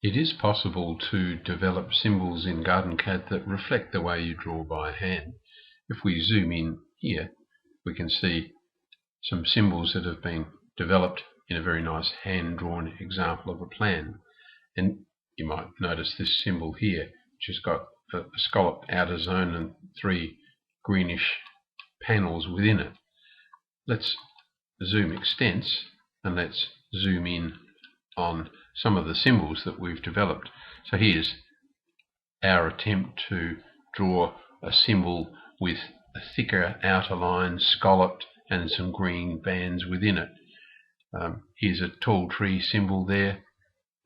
It is possible to develop symbols in GardenCAD that reflect the way you draw by hand. If we zoom in here, we can see some symbols that have been developed in a very nice hand-drawn example of a plan. And you might notice this symbol here, which has got a scalloped outer zone and 3 greenish panels within it. Let's zoom extents and let's zoom in on some of the symbols that we've developed. So here's our attempt to draw a symbol with a thicker outer line, scalloped, and some green bands within it. Here's a tall tree symbol there.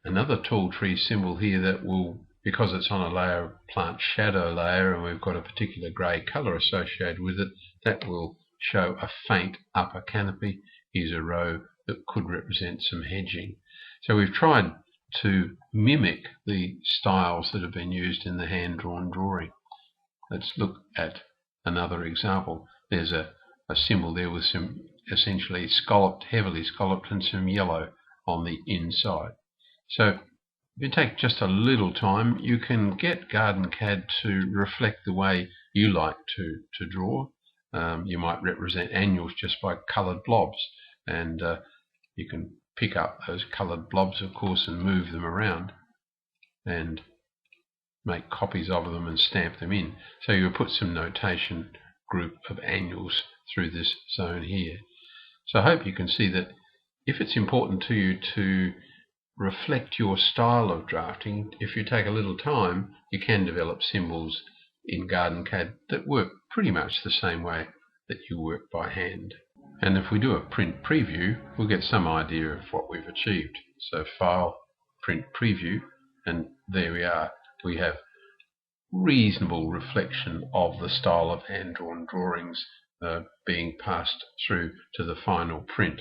Another tall tree symbol here that will, because it's on a layer, plant shadow layer, and we've got a particular grey colour associated with it, that will show a faint upper canopy. Here's a row that could represent some hedging. So we've tried to mimic the styles that have been used in the hand-drawn drawing. Let's look at another example. There's a symbol there with some essentially scalloped, heavily scalloped, and some yellow on the inside. So if you take just a little time, you can get GardenCAD to reflect the way you like to draw. You might represent annuals just by coloured blobs, and you can pick up those coloured blobs, of course, and move them around and make copies of them and stamp them in. So you'll put some notation group of annuals through this zone here. So I hope you can see that if it's important to you to reflect your style of drafting, if you take a little time, you can develop symbols in GardenCAD that work pretty much the same way that you work by hand. And if we do a print preview, we'll get some idea of what we've achieved. So File, Print Preview, and there we are. We have reasonable reflection of the style of hand-drawn drawings being passed through to the final print.